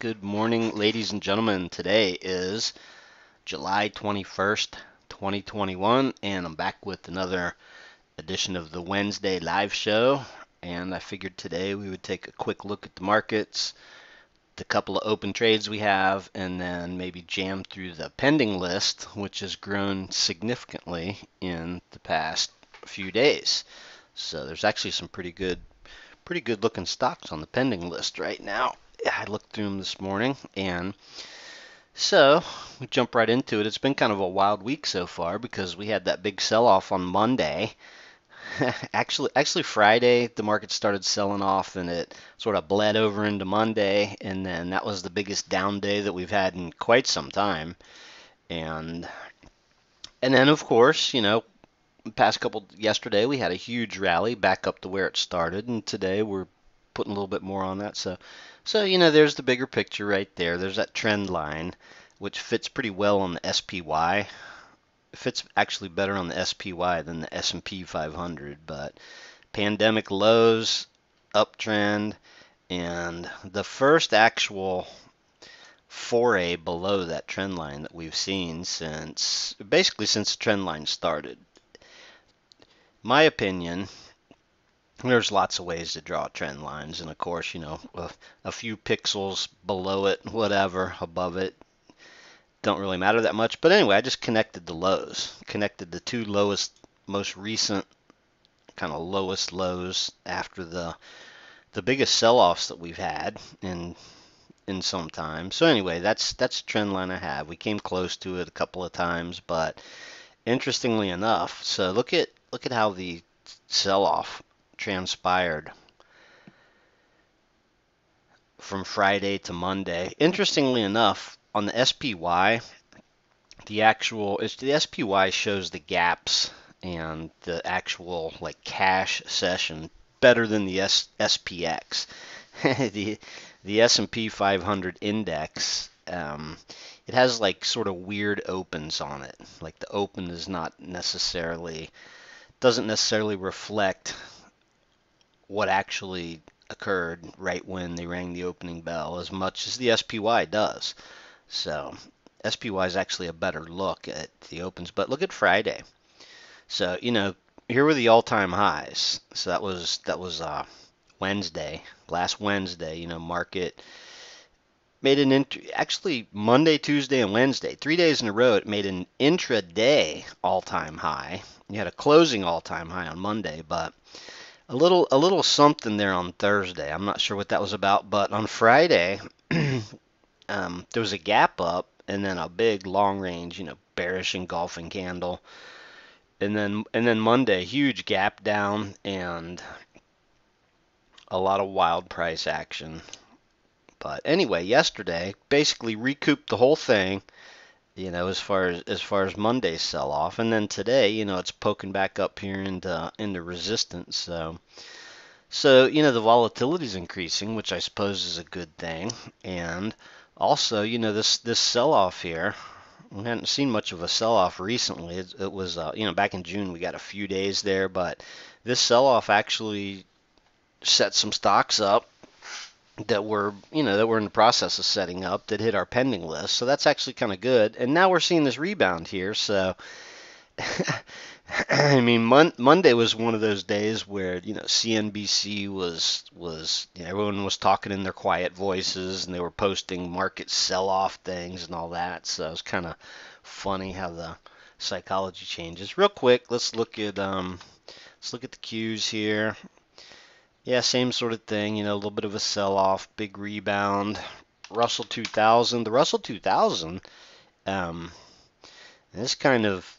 Good morning, ladies and gentlemen. Today is July 21st, 2021, and I'm back with another edition of the Wednesday live show. And I figured today we would take a quick look at the markets, the couple of open trades we have, and then maybe jam through the pending list, which has grown significantly in the past few days. So there's actually some pretty good looking stocks on the pending list right now. I looked through them this morning, and so we jump right into it. It's been kind of a wild week so far because we had that big sell-off on Monday. Actually, Friday the market started selling off, and it sort of bled over into Monday, and then that was the biggest down day that we've had in quite some time. And and then of course, past couple yesterday we had a huge rally back up to where it started, and today we're putting a little bit more on that. So there's the bigger picture right there. There's that trend line, which fits pretty well on the SPY. It fits actually better on the SPY than the S&P 500, but pandemic lows, uptrend, and the first actual foray below that trend line that we've seen since the trend line started. My opinion, there's lots of ways to draw trend lines, and of course, a few pixels below it, whatever, above it, don't really matter that much. But anyway, I just connected the lows, connected the two lowest, most recent kind of lowest lows after the biggest sell-offs that we've had in some time. So anyway, that's a trend line I have. We came close to it a couple of times, but interestingly enough, so look at how the sell-off transpired from Friday to Monday. Interestingly enough, on the SPY, the SPY shows the gaps and the actual like cash session better than the SPX. the the S&P 500 index, it has like sort of weird opens on it. Like the open is not necessarily doesn't necessarily reflect what actually occurred right when they rang the opening bell as much as the SPY does. So SPY is actually a better look at the opens. But look at Friday. So here were the all-time highs. So that was Wednesday, last Wednesday. Market made actually Monday, Tuesday, and Wednesday, 3 days in a row. It made an intraday all-time high. You had a closing all-time high on Monday, but a little something there on Thursday. I'm not sure what that was about, but on Friday, there was a gap up and then a big long range, bearish engulfing candle, and then Monday, huge gap down and a lot of wild price action. But anyway, yesterday basically recouped the whole thing, as far as Monday's sell off, and then today, it's poking back up here into resistance. So the volatility is increasing, which I suppose is a good thing. And also, this sell-off here, we hadn't seen much of a sell-off recently. It was, back in June we got a few days there, but this sell-off actually set some stocks up that we're in the process of setting up that hit our pending list. So that's actually kind of good. And now we're seeing this rebound here. So I mean, Monday was one of those days where CNBC everyone was talking in their quiet voices and they were posting market sell-off things and all that. So it's kind of funny how the psychology changes. Real quick, let's look at the cues here. Yeah, same sort of thing. A little bit of a sell-off, big rebound. Russell 2000. The Russell 2000. Um, this kind of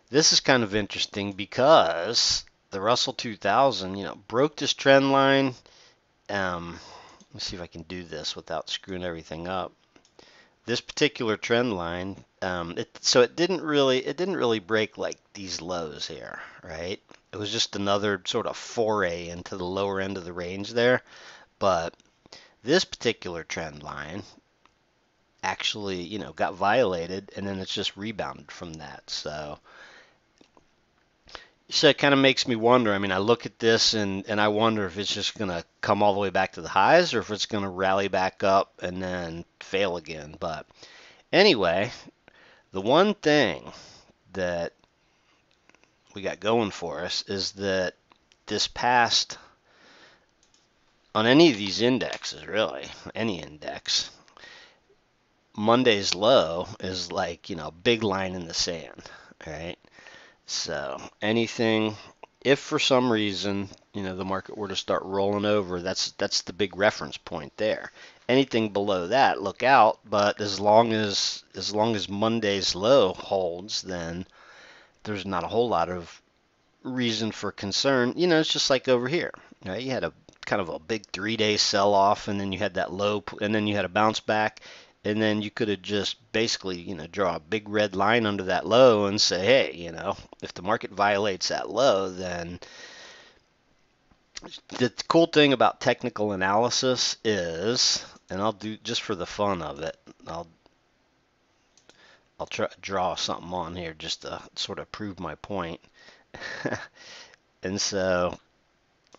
this is kind of interesting because the Russell 2000, broke this trend line. Let's see if I can do this without screwing everything up. This particular trend line, it didn't really break like these lows here, right? It was just another sort of foray into the lower end of the range there. But this particular trend line actually, got violated, and then it's just rebounded from that. So So it kind of makes me wonder. I mean, I look at this and I wonder if it's just going to come all the way back to the highs or if it's going to rally back up and then fail again. But anyway, the one thing that we got going for us is that this past, on any of these indexes, really, any index, Monday's low is like, big line in the sand, right? So anything, if for some reason, the market were to start rolling over, that's the big reference point there. Anything below that, look out. But as long as Monday's low holds, then there's not a whole lot of reason for concern. It's just like over here. Right? You had a kind of a big 3 day sell off, and then you had that low, and then you had a bounce back, and then you could have just basically, draw a big red line under that low and say, hey, if the market violates that low, then the cool thing about technical analysis is, and I'll do just for the fun of it, I'll try draw something on here just to sort of prove my point. And so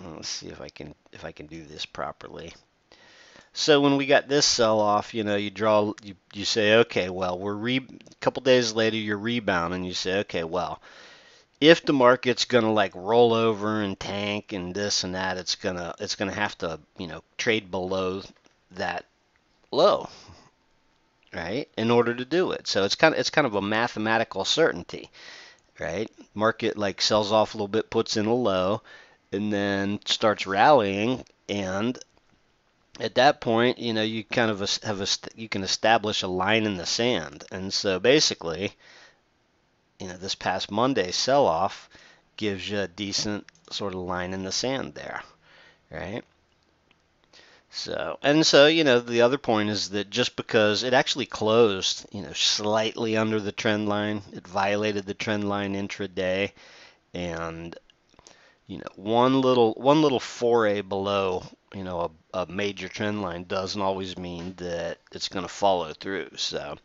let's see if I can do this properly. So when we got this sell-off, you say, okay, well, a couple days later you're rebounding. You say, okay, well, if the market's gonna like roll over and tank and this and that, it's gonna have to trade below that low, right, in order to do it. So it's kind of a mathematical certainty, right? Market like sells off a little bit, puts in a low, and then starts rallying, and at that point, you kind of you can establish a line in the sand. And so basically, this past Monday sell-off gives you a decent sort of line in the sand there, right? So the other point is that just because it actually closed, slightly under the trend line, it violated the trend line intraday, and one little foray below, a major trend line doesn't always mean that it's going to follow through. So,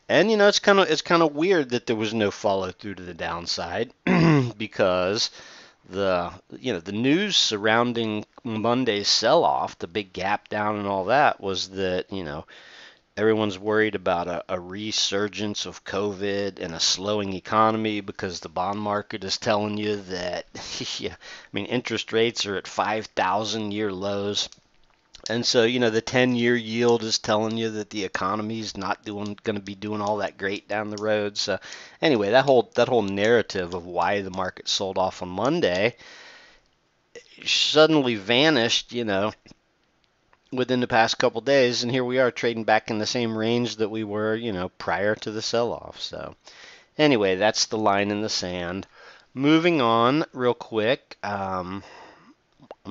and it's kind of weird that there was no follow through to the downside because the news surrounding Monday's sell-off, the big gap down and all that, was that everyone's worried about a resurgence of COVID and a slowing economy because the bond market is telling you that, yeah, I mean, interest rates are at 5,000-year lows. And so, the 10-year yield is telling you that the economy's not going to be doing all that great down the road. So, anyway, that whole narrative of why the market sold off on Monday suddenly vanished, within the past couple days, and here we are trading back in the same range that we were, prior to the sell-off. So anyway, that's the line in the sand. Moving on real quick, I'm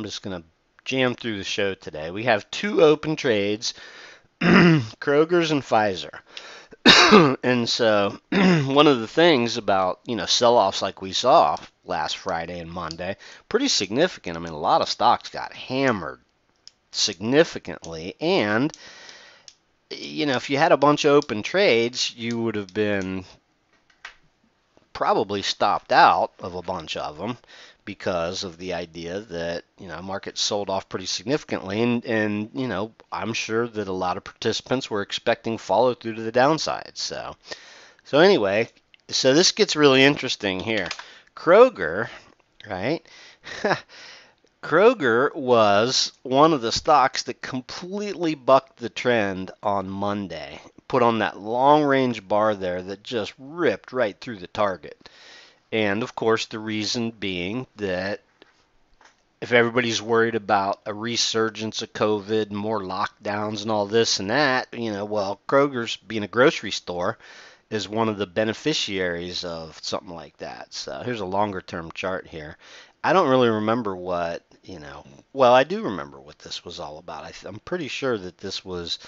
just going to jam through the show today. We have two open trades, Kroger's and Pfizer. And so one of the things about, sell-offs like we saw last Friday and Monday, pretty significant. I mean, a lot of stocks got hammered significantly, and if you had a bunch of open trades, you would have been probably stopped out of a bunch of them because of the idea that market sold off pretty significantly, and I'm sure that a lot of participants were expecting follow through to the downside. So anyway, so this gets really interesting here. Kroger, right? Kroger was one of the stocks that completely bucked the trend on Monday, put on that long range bar there that just ripped right through the target. And of course, the reason being that if everybody's worried about a resurgence of COVID, more lockdowns and all this and that, well, Kroger's, being a grocery store, is one of the beneficiaries of something like that. So here's a longer term chart here. I don't really remember well, I do remember what this was all about. I'm pretty sure that this was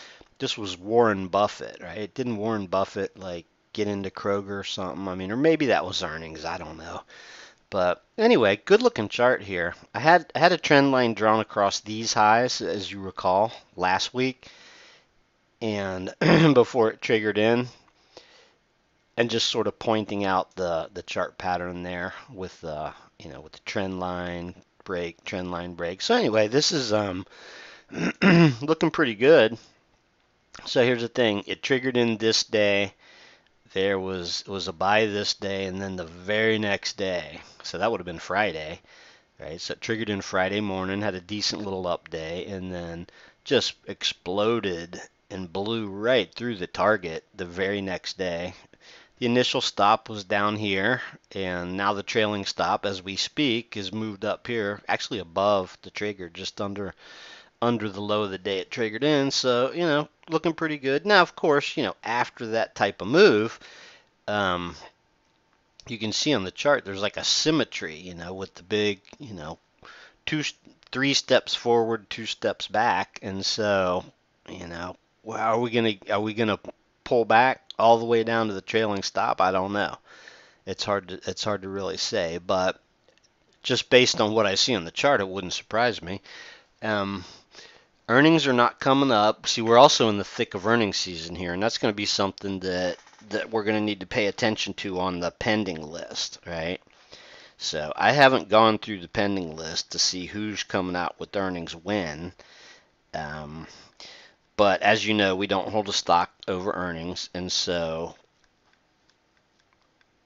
Warren Buffett, right? Didn't Warren Buffett like get into Kroger or something? I mean, or maybe that was earnings. I don't know. But anyway, good looking chart here. I had a trend line drawn across these highs, as you recall, last week, and before it triggered in. and just sort of pointing out the chart pattern there with the with the trend line break, trend line break. So anyway, this is looking pretty good. So here's the thing: it triggered in this day. There was a buy this day, and then the very next day. So that would have been Friday, right? So it triggered in Friday morning, had a decent little up day, and then just exploded and blew right through the target the very next day. The initial stop was down here, and now the trailing stop as we speak is moved up here, actually above the trigger, just under the low of the day it triggered in. So, looking pretty good. Now, of course, after that type of move, um, you can see on the chart there's like a symmetry, with the big, two, 3 steps forward, 2 steps back, and so, well, are we gonna pull back all the way down to the trailing stop? I don't know. It's hard to really say, but just based on what I see on the chart, it wouldn't surprise me. Um, Earnings are not coming up. See, we're also in the thick of earnings season here, and that's going to be something that we're going to need to pay attention to on the pending list, right? So I haven't gone through the pending list to see who's coming out with earnings when. Um, but as you know, we don't hold a stock over earnings, and so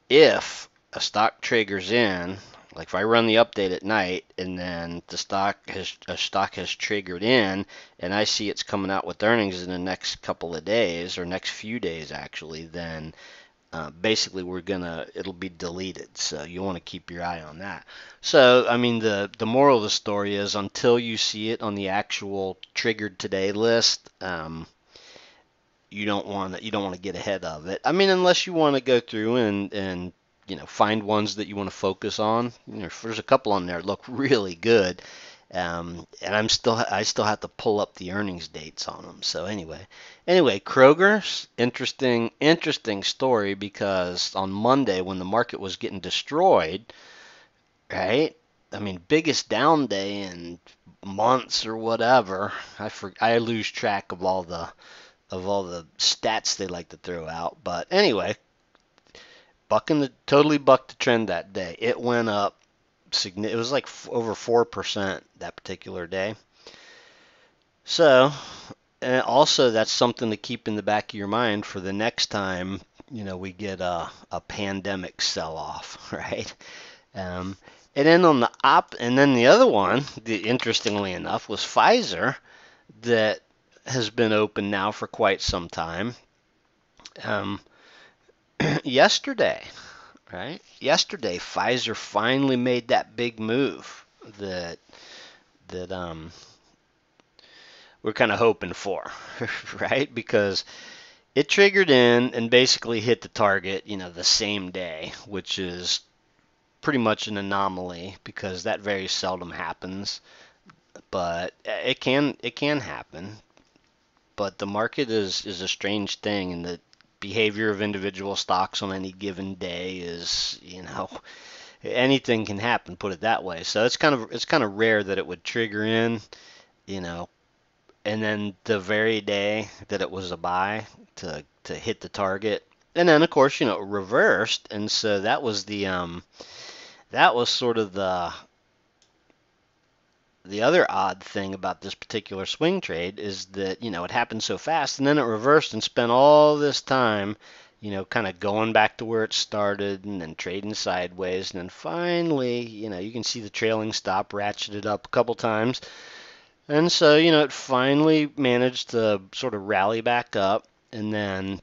if a stock triggers in, like if I run the update at night and then a stock has triggered in and I see it's coming out with earnings in the next couple of days or next few days actually, then basically it'll be deleted. So you want to keep your eye on that. So I mean the moral of the story is until you see it on the actual triggered today list, you don't want to get ahead of it. I mean, unless you want to go through and find ones that you want to focus on. There's a couple on there that look really good, and I still have to pull up the earnings dates on them. So anyway, Kroger's interesting story because on Monday when the market was getting destroyed, right? I mean, biggest down day in months or whatever. I lose track of all the stats they like to throw out. But anyway, totally bucked the trend that day. It went up. It was like over 4% that particular day. So, and also that's something to keep in the back of your mind for the next time we get a pandemic sell-off, right? And then the other one, interestingly enough, was Pfizer that has been open now for quite some time. Yesterday, right? Yesterday, Pfizer finally made that big move that we're kind of hoping for, right? Because it triggered in and basically hit the target, the same day, which is pretty much an anomaly because that very seldom happens. But it can happen. But the market is a strange thing, and the behavior of individual stocks on any given day is, anything can happen, put it that way. So it's kind of rare that it would trigger in, and then the very day that it was a buy to hit the target. And then of course, it reversed, and so that was sort of the other odd thing about this particular swing trade is that, it happened so fast and then it reversed and spent all this time, kind of going back to where it started and then trading sideways. And then finally, you can see the trailing stop ratcheted up a couple times. And so, it finally managed to sort of rally back up, and then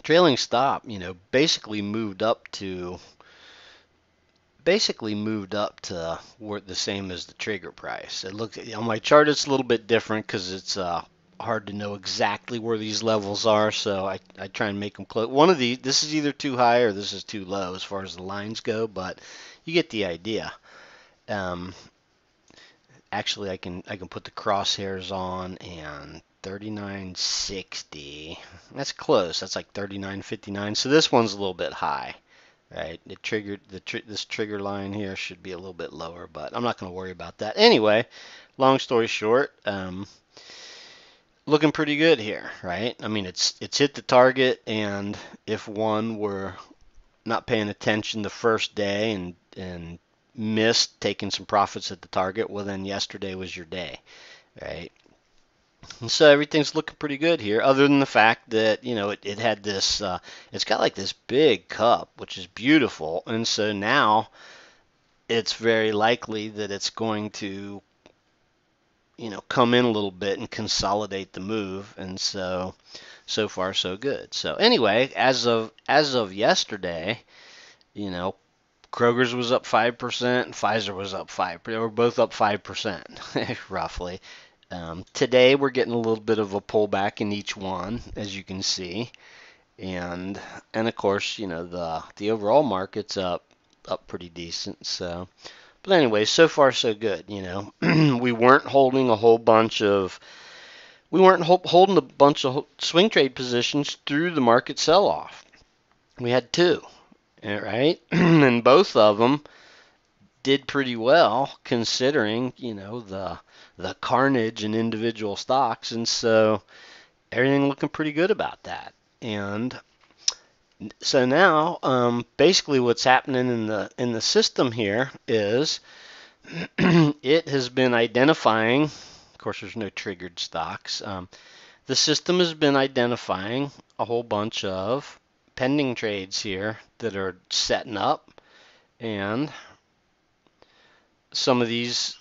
trailing stop, basically moved up to where the same as the trigger price. It looks on my chart, it's a little bit different because it's hard to know exactly where these levels are, so I try and make them close. This is either too high or this is too low as far as the lines go, but you get the idea. Actually, I can put the crosshairs on, and 39.60. That's close. That's like 39.59. So this one's a little bit high. Right, it triggered this trigger line here should be a little bit lower, but I'm not going to worry about that. Anyway, long story short, looking pretty good here, right? I mean, it's hit the target, and if one were not paying attention the first day and missed taking some profits at the target, well then yesterday was your day, right? And so everything's looking pretty good here, other than the fact that it had this it's got like this big cup, which is beautiful, and so now it's very likely that it's going to come in a little bit and consolidate the move, and so far so good. So anyway, as of yesterday, you know, Kroger's was up 5% and Pfizer was up 5%. They were both up 5% roughly. Today we're getting a little bit of a pullback in each one, as you can see, and of course, the overall market's up pretty decent. So, but anyway, so far so good. We weren't holding a whole bunch of we weren't holding a bunch of swing trade positions through the market sell-off. We had two, right? And both of them did pretty well considering, the carnage in individual stocks, and so everything looking pretty good about that. And so now, basically, what's happening in the system here is it has been identifying. Of course, there's no triggered stocks. The system has been identifying a whole bunch of pending trades here that are setting up, and some of these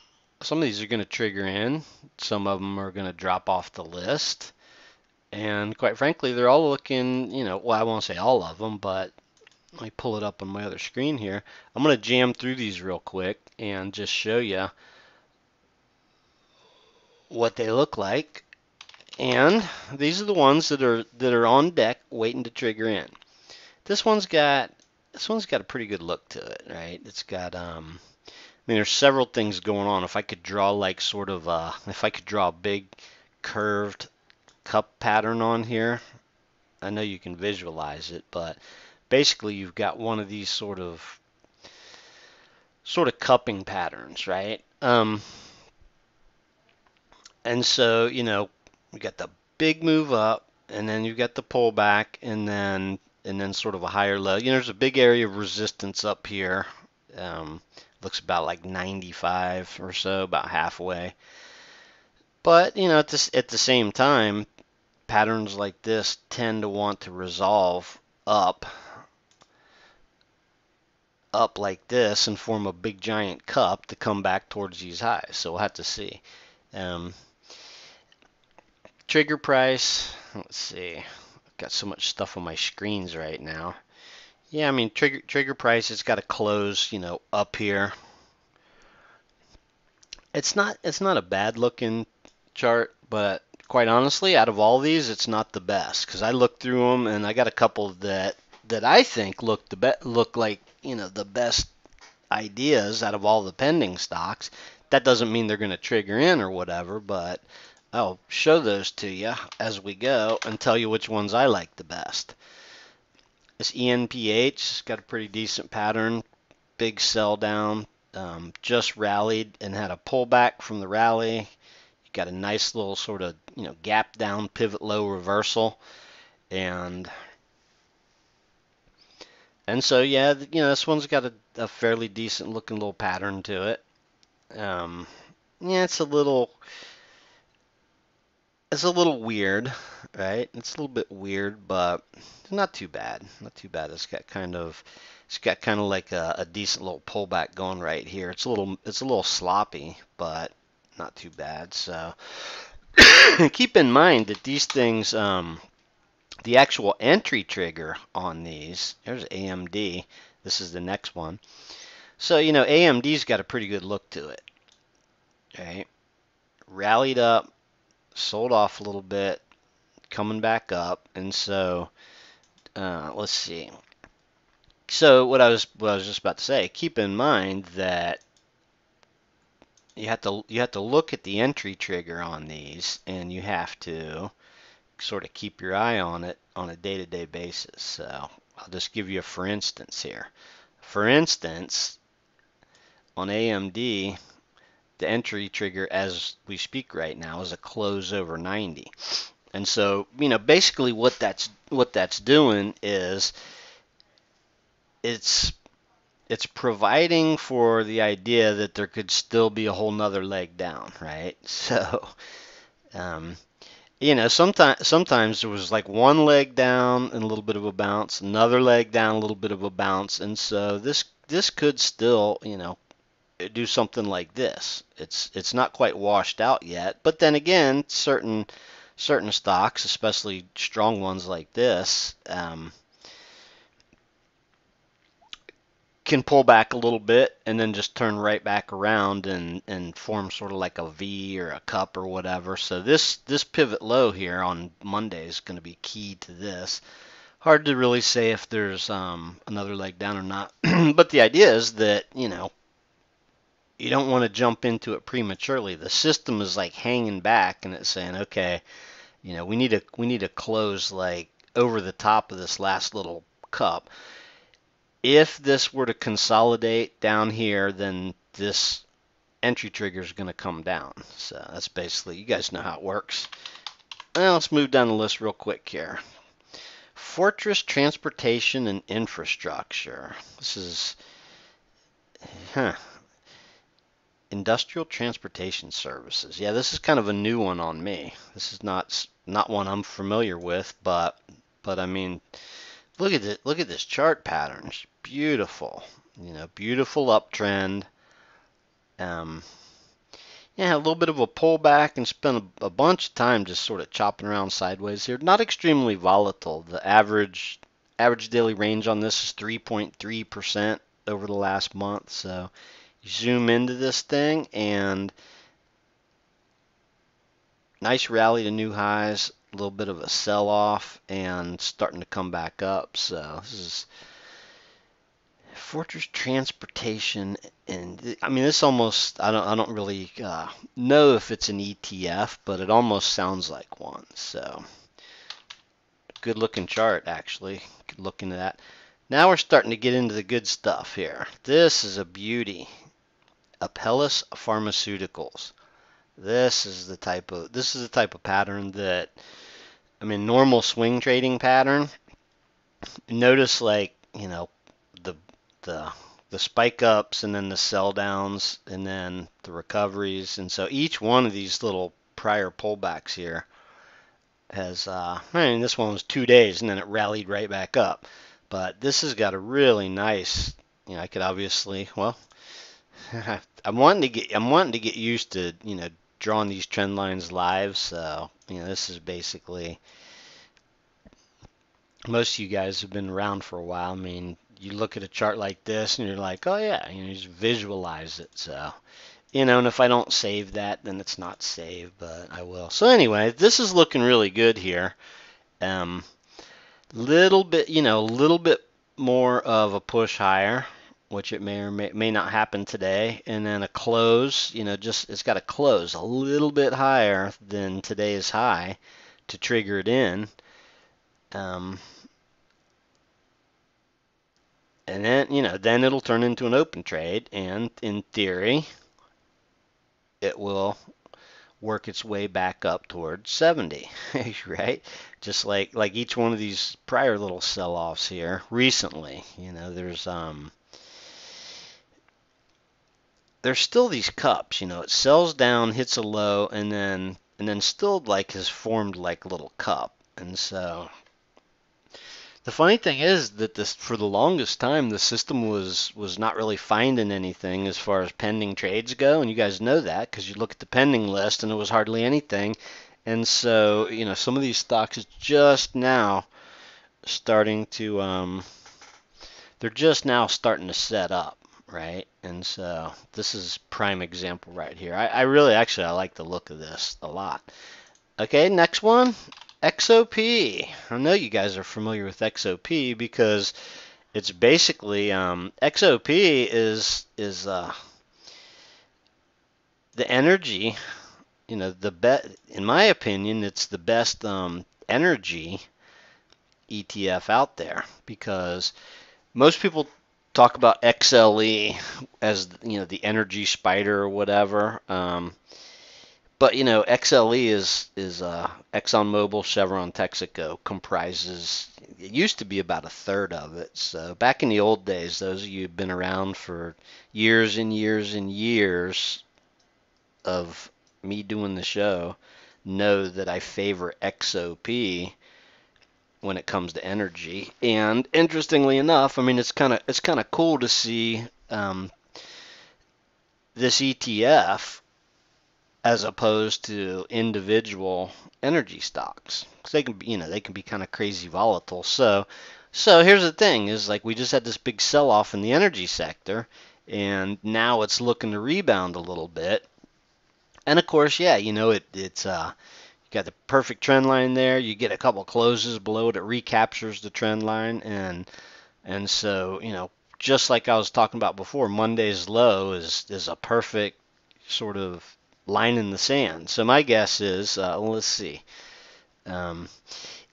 are going to trigger in. Some of them are going to drop off the list. And quite frankly, they're all looking, well, I won't say all of them, but let me pull it up on my other screen here. I'm going to jam through these real quick and just show you what they look like. And these are the ones that are on deck waiting to trigger in. This one's got a pretty good look to it, right? It's got I mean, there's several things going on. If I could draw if I could draw a big curved cup pattern on here, I know you can visualize it, but basically you've got one of these sort of cupping patterns, right? And so, we got the big move up, and then you've got the pullback, and then sort of a higher low. There's a big area of resistance up here. Looks about like 95 or so, about halfway. But, at the same time, patterns like this tend to want to resolve up like this and form a big giant cup to come back towards these highs. So we'll have to see. Trigger price, let's see. I've got so much stuff on my screens right now. Yeah, I mean, trigger price, it's got to close, up here. It's not a bad looking chart, but quite honestly, out of all these, it's not the best, because I looked through them and I got a couple that I think look like, the best ideas out of all the pending stocks. That doesn't mean they're going to trigger in or whatever, but I'll show those to you as we go and tell you which ones I like the best. This ENPH has got a pretty decent pattern, big sell down, just rallied and had a pullback from the rally. You got a nice little sort of gap down, pivot low reversal, and so yeah, this one's got a fairly decent looking little pattern to it. Yeah, it's a little weird, right? It's a little bit weird, but not too bad. Not too bad. It's got kind of like a decent little pullback going right here. It's a little sloppy, but not too bad. So keep in mind that these things, the actual entry trigger on these, there's AMD. This is the next one. So, AMD's got a pretty good look to it. Okay. Rallied up, sold off a little bit, coming back up, and so let's see. So what I was just about to say, keep in mind that you have to look at the entry trigger on these, and you have to sort of keep your eye on it on a day-to-day basis. So I'll just give you a for instance here. For instance, on AMD, the entry trigger as we speak right now is a close over 90. And so, basically what that's doing is it's providing for the idea that there could still be a whole nother leg down, right? So, um, sometimes there was like one leg down and a little bit of a bounce, another leg down, a little bit of a bounce, and so this could still, do something like this. It's not quite washed out yet, but then again, certain stocks, especially strong ones like this, can pull back a little bit and then just turn right back around and form sort of like a V or a cup or whatever. So this pivot low here on Monday is going to be key to this. Hard to really say if there's another leg down or not, but the idea is that you don't want to jump into it prematurely. The system is like hanging back and it's saying, okay, we need to close like over the top of this last little cup. If this were to consolidate down here, then this entry trigger is going to come down. So that's basically, you guys know how it works. Well, let's move down the list real quick here. Fortress Transportation and Infrastructure. This is, Industrial Transportation Services. Yeah, this is kind of a new one on me. This is not one I'm familiar with, but I mean, look at it. Look at this chart pattern. It's beautiful. Beautiful uptrend. Yeah, a little bit of a pullback and spent a bunch of time just sort of chopping around sideways here. Not extremely volatile. The average daily range on this is 3.3% over the last month. So you zoom into this thing and nice rally to new highs. A little bit of a sell-off and starting to come back up. So this is Fortress Transportation, and I mean this almost I don't really know if it's an ETF, but it almost sounds like one. So good looking chart actually. Could look into that. Now we're starting to get into the good stuff here. This is a beauty. Apellis Pharmaceuticals. This is the type of pattern that, I mean, normal swing trading pattern. Notice like, the spike ups and then the sell downs and then the recoveries. And so each one of these little prior pullbacks here has, this one was 2 days and then it rallied right back up. But this has got a really nice, I could obviously, well, I'm wanting to get used to, drawing these trend lines live. So, this is basically, most of you guys have been around for a while. I mean, you look at a chart like this and you're like, oh yeah, you just visualize it. So, and if I don't save that, then it's not saved, but I will. So anyway, this is looking really good here. Little bit more of a push higher, which it may or may not happen today, and then a close, it's got to close a little bit higher than today's high to trigger it in. And then it'll turn into an open trade, and in theory, it will work its way back up towards 70, right? Just like each one of these prior little sell-offs here recently, there's still these cups, it sells down, hits a low, and then still like has formed like a little cup. And so the funny thing is that this, for the longest time, the system was not really finding anything as far as pending trades go, and you guys know that because you look at the pending list and it was hardly anything. And so, some of these stocks is just now starting to, they're just now starting to set up, right? And so this is prime example right here. I really, actually, I like the look of this a lot. Okay, next one. XOP. I know you guys are familiar with XOP because it's basically XOP is the energy. In my opinion, it's the best energy ETF out there because most people talk about XLE as the energy spider or whatever. But XLE is ExxonMobil, Chevron, Texaco comprises. It used to be about a third of it. So back in the old days, those of you who've been around for years and years and years of me doing the show know that I favor XOP when it comes to energy. And interestingly enough, I mean it's kind of cool to see this ETF as opposed to individual energy stocks. 'Cause they can be kind of crazy volatile. So here's the thing: is like we just had this big sell-off in the energy sector, and now it's looking to rebound a little bit. And of course, yeah, it's you got the perfect trend line there. You get a couple closes below it, it recaptures the trend line, and so just like I was talking about before, Monday's low is a perfect sort of line in the sand. So my guess is, let's see. Um,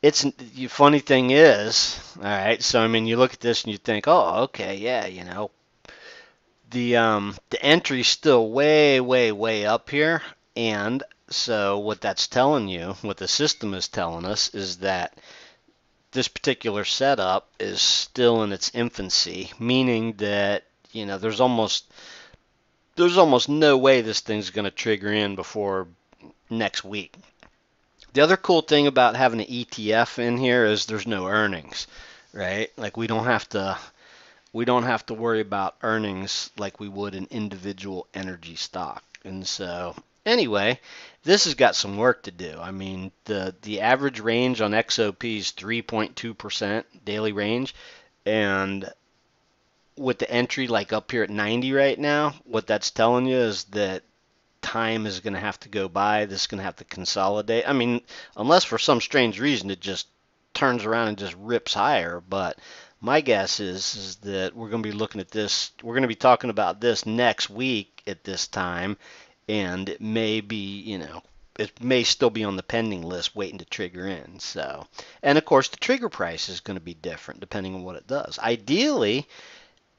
it's the funny thing is, all right. So I mean, you look at this and you think, oh, okay, yeah, the entry's still way, way, way up here, and so what that's telling you, what the system is telling us, is that this particular setup is still in its infancy, meaning that there's almost no way this thing's going to trigger in before next week. The other cool thing about having an ETF in here is there's no earnings, right? Like we don't have to worry about earnings like we would an individual energy stock. And so anyway, this has got some work to do. I mean, the average range on XOP is 3.2% daily range, and with the entry like up here at 90 right now, what that's telling you is that time is going to have to go by. This is going to have to consolidate. I mean, unless for some strange reason it just turns around and just rips higher. But my guess is that we're going to be looking at this. We're going to be talking about this next week at this time, and it may be, it may still be on the pending list waiting to trigger in. So, and of course, the trigger price is going to be different depending on what it does. Ideally,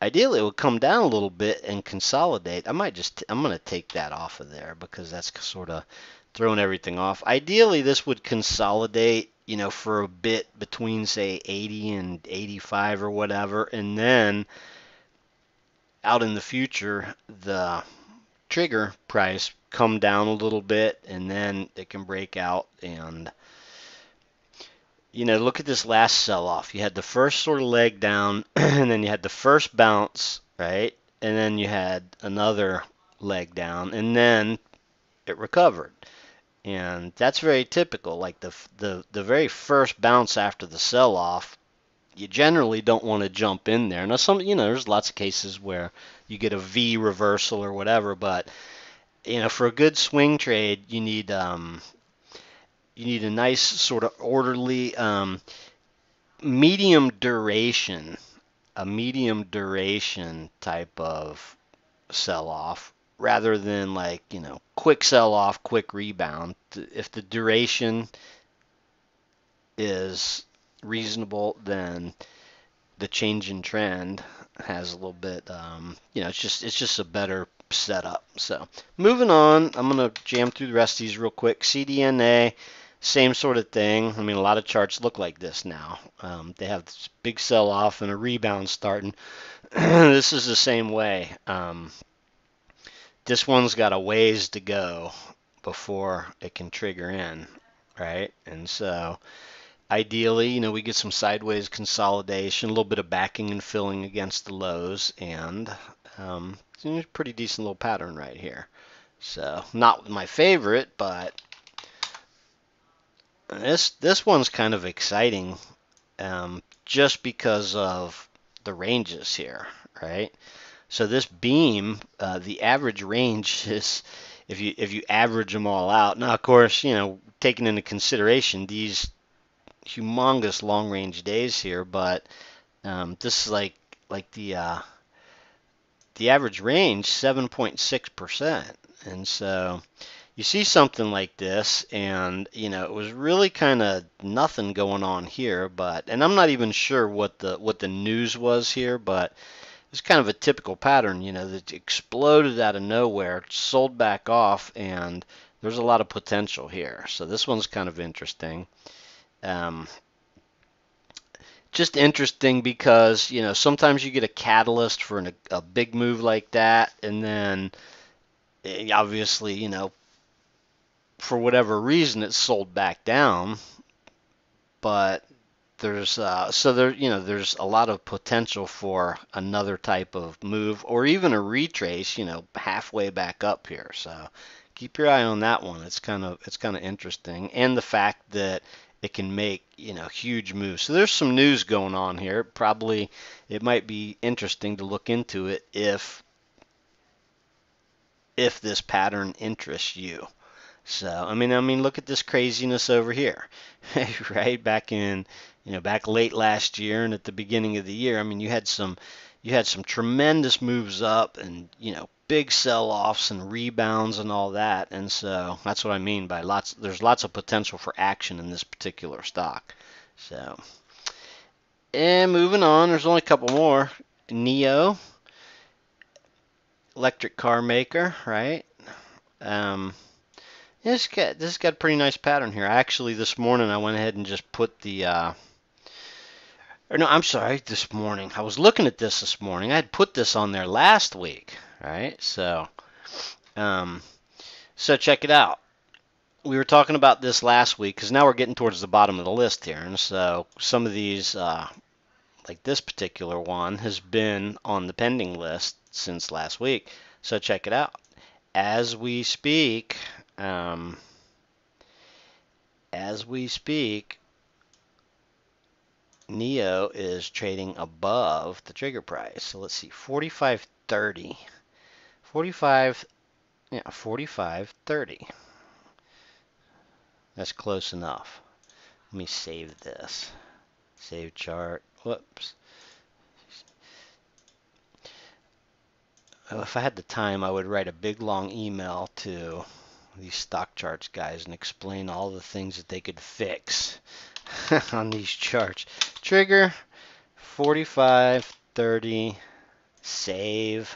it would come down a little bit and consolidate. I'm going to take that off of there because that's sort of throwing everything off. Ideally, this would consolidate, for a bit between, say, 80 and 85 or whatever, and then out in the future, the trigger price come down a little bit, and then it can break out and look at this last sell-off. You had the first sort of leg down, and then you had the first bounce, right? And then you had another leg down, and then it recovered. And that's very typical. Like the very first bounce after the sell-off, you generally don't want to jump in there. Now, there's lots of cases where you get a V reversal or whatever, but for a good swing trade, you need a nice sort of orderly medium duration, a medium duration type of sell-off rather than like, quick sell-off, quick rebound. If the duration is reasonable, then the change in trend has a little bit, it's just a better setup. So moving on, I'm going to jam through the rest of these real quick. CDNA. Same sort of thing. I mean, a lot of charts look like this now. They have this big sell-off and a rebound starting. This is the same way. This one's got a ways to go before it can trigger in, right? And so ideally, we get some sideways consolidation, a little bit of backing and filling against the lows, and it's a pretty decent little pattern right here. So not my favorite, but this one's kind of exciting, just because of the ranges here, right? So this beam, the average range is, if you average them all out. Now, of course, taking into consideration these humongous long range days here, but this is like the average range 7.6%, and so you see something like this, and it was really kind of nothing going on here, and I'm not even sure what the news was here, but it's kind of a typical pattern, that exploded out of nowhere, sold back off, and there's a lot of potential here. So this one's kind of interesting. Um, just interesting because, sometimes you get a catalyst for a big move like that, and then obviously, for whatever reason, it's sold back down. But there's a lot of potential for another type of move or even a retrace, halfway back up here. So keep your eye on that one. It's kind of interesting, and the fact that it can make huge moves. So there's some news going on here. Probably it might be interesting to look into it if this pattern interests you. So I mean, look at this craziness over here, right? Back late last year and at the beginning of the year. I mean, you had some tremendous moves up and big sell-offs and rebounds and all that. And so that's what I mean by lots. There's lots of potential for action in this particular stock. So, and moving on, there's only a couple more. NIO, electric car maker, right? Um, this got a pretty nice pattern here. Actually, this morning I went ahead and just put or no, I'm sorry, this morning. I was looking at this morning. I had put this on there last week, right? Um, so check it out. We were talking about this last week because now we're getting towards the bottom of the list here, and so some of these, like this particular one, has been on the pending list since last week. So check it out. As we speak, um, NIO is trading above the trigger price. So let's see, 45.30. 45, yeah, 45.30. That's close enough. Let me save this. Save chart. Whoops. If I had the time, I would write a big long email to these stock charts guys and explain all the things that they could fix on these charts. Trigger 45.30. Save.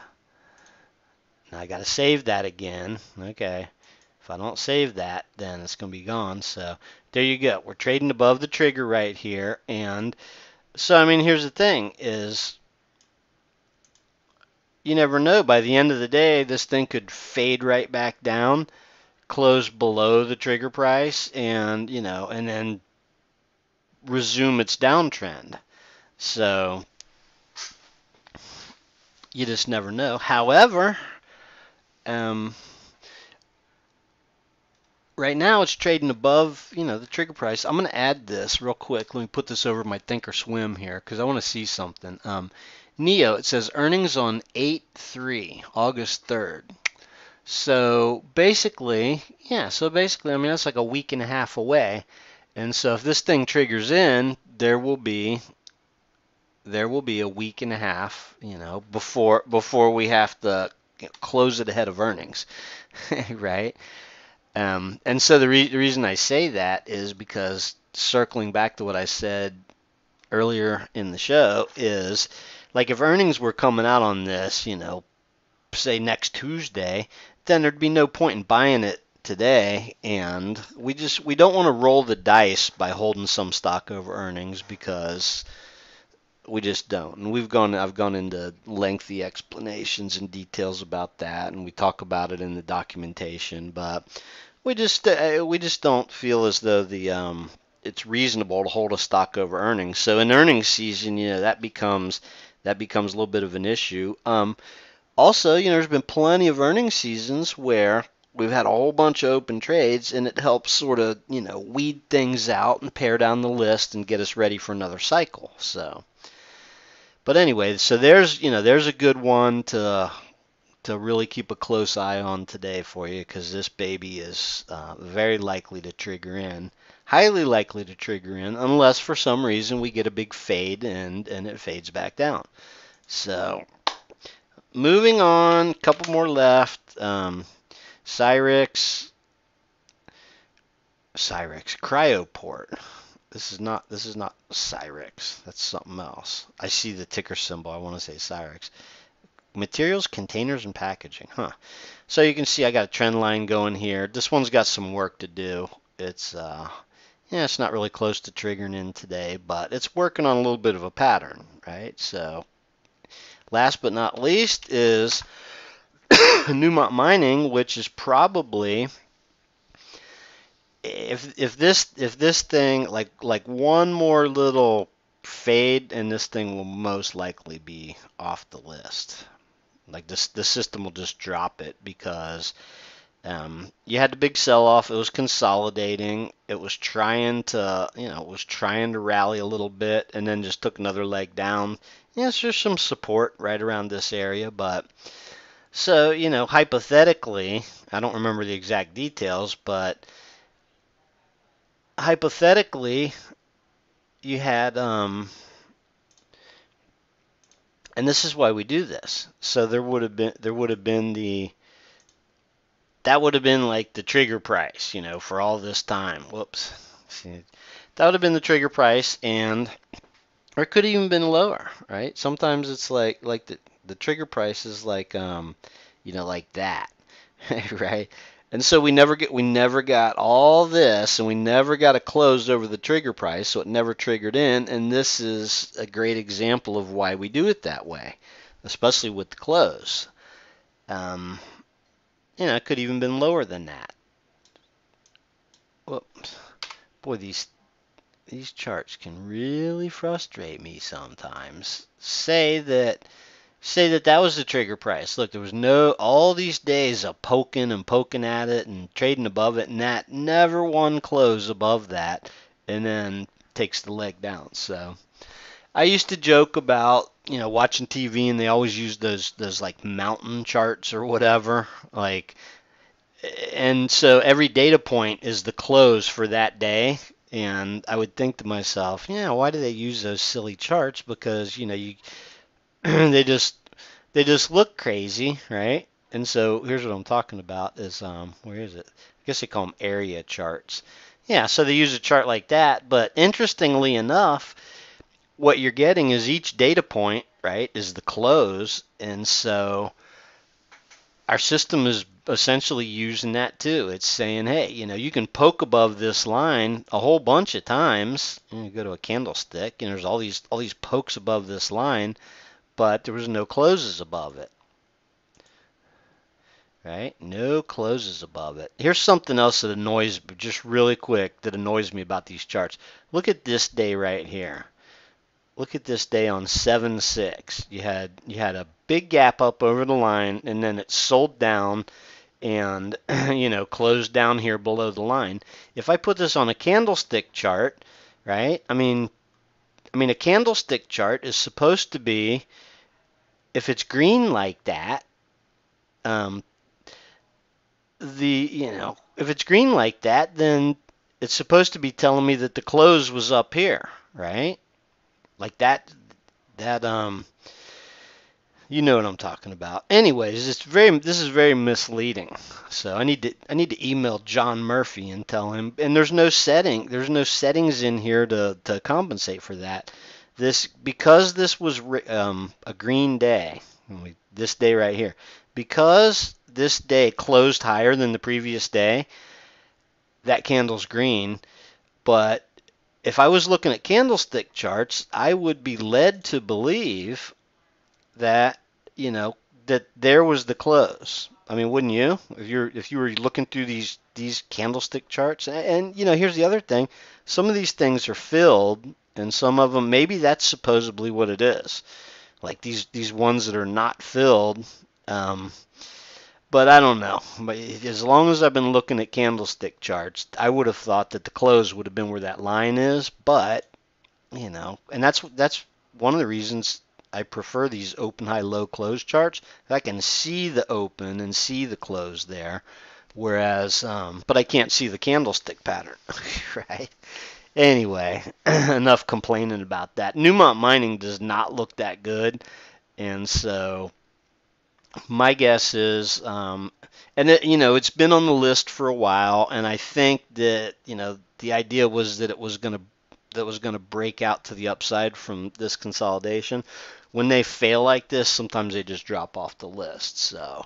Now I got to save that again. Okay. If I don't save that, then it's going to be gone. So there you go. We're trading above the trigger right here. And so, I mean, here's the thing is you never know. By the end of the day, this thing could fade right back down, close below the trigger price, and, and then resume its downtrend. So you just never know. However, right now it's trading above, the trigger price. I'm going to add this real quick. Let me put this over my Thinkorswim here because I want to see something. NIO, it says earnings on 8/3, August 3rd. So basically, I mean, that's like a week and a half away. And so if this thing triggers in, there will be a week and a half, before we have to close it ahead of earnings, right? And so the reason I say that is because circling back to what I said earlier in the show is like if earnings were coming out on this, say next Tuesday, then there'd be no point in buying it today, and we don't want to roll the dice by holding some stock over earnings because we just don't. And I've gone into lengthy explanations and details about that, and we talk about it in the documentation, but we just don't feel as though it's reasonable to hold a stock over earnings. So in earnings season, that becomes a little bit of an issue. Also, there's been plenty of earnings seasons where we've had a whole bunch of open trades, and it helps sort of, weed things out and pare down the list and get us ready for another cycle. So, but anyway, so there's a good one to really keep a close eye on today for you because this baby is very likely to trigger in. Highly likely to trigger in unless for some reason we get a big fade and it fades back down. So moving on, a couple more left. Cryoport. This is not Cyrex. That's something else. I see the ticker symbol. I want to say Cyrex. Materials, containers, and packaging. Huh. So you can see I got a trend line going here. This one's got some work to do. It's yeah, it's not really close to triggering in today, but it's working on a little bit of a pattern, right? So last but not least is Newmont Mining, which is probably if this thing like one more little fade and this thing will most likely be off the list. Like the system will just drop it because you had the big sell-off. It was consolidating. It was trying to, it was trying to rally a little bit, and then just took another leg down. Yes, there's some support right around this area, but so, hypothetically, I don't remember the exact details, but hypothetically, you had, and this is why we do this. So there would have been that would have been like the trigger price, for all this time. Whoops. See, that would have been the trigger price, or it could have even been lower, right? Sometimes it's like the trigger price is like like that, right? And so we never got all this, and we never got a close over the trigger price, so it never triggered in. And this is a great example of why we do it that way, especially with the close. It could even been lower than that. Whoops. Boy, these charts can really frustrate me sometimes. Say that was the trigger price. Look, there was all these days of poking at it and trading above it, and that never one close above that, and then takes the leg down. So I used to joke about, watching TV, and they always use those like mountain charts or whatever, like, and so every data point is the close for that day. And I would think to myself, why do they use those silly charts? Because, you they just look crazy, right? And so here's what I'm talking about is, where is it? I guess they call them area charts. Yeah, so they use a chart like that. But interestingly enough, what you're getting is each data point, right, is the close. And so our system is essentially using that too. It's saying, hey, you can poke above this line a whole bunch of times. You go to a candlestick, and there's all these pokes above this line, but there was no closes above it. Right? No closes above it. Here's something else that annoys, just really quick, that annoys me about these charts. Look at this day right here. Look at this day on 7/6. You had a big gap up over the line, and then it sold down and closed down here below the line. If I put this on a candlestick chart, right? I mean a candlestick chart is supposed to be, if it's green like that, if it's green like that, then it's supposed to be telling me that the close was up here, right? Like that you know what I'm talking about. Anyways, this is very misleading. So I need to email John Murphy and tell him. And there's no settings in here to compensate for that. Because this was a green day, this day right here, because this day closed higher than the previous day, that candle's green. But if I was looking at candlestick charts, I would be led to believe that that there was the close. I mean, wouldn't you? If you were looking through these candlestick charts, and here's the other thing: some of these things are filled, and some of them, maybe that's supposedly what it is. Like these ones that are not filled. But I don't know. But as long as I've been looking at candlestick charts, I would have thought that the close would have been where that line is. But and that's one of the reasons I prefer these open, high, low, close charts. I can see the open and see the close there, whereas, but I can't see the candlestick pattern, right? Anyway, enough complaining about that. Newmont Mining does not look that good, and so my guess is, and it's been on the list for a while, and I think that the idea was that it was going to that was going to break out to the upside from this consolidation. When they fail like this, sometimes they just drop off the list. So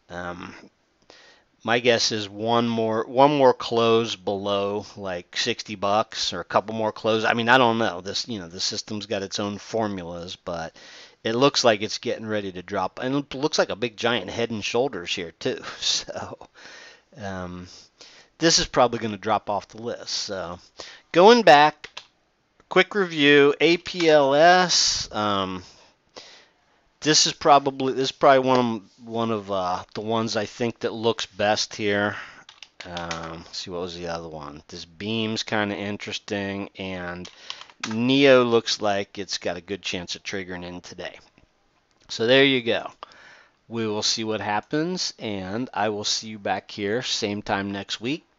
um, my guess is one more close below like $60 or a couple more close. I mean, I don't know. The system's got its own formulas, but it looks like it's getting ready to drop, and it looks like a big giant head and shoulders here too. So um, this is probably going to drop off the list. So going back, quick review, APLS. This is probably one of the ones I think that looks best here. Let's see, what was the other one? This beam's kind of interesting, and Neo looks like it's got a good chance of triggering in today. So there you go. We will see what happens, and I will see you back here same time next week.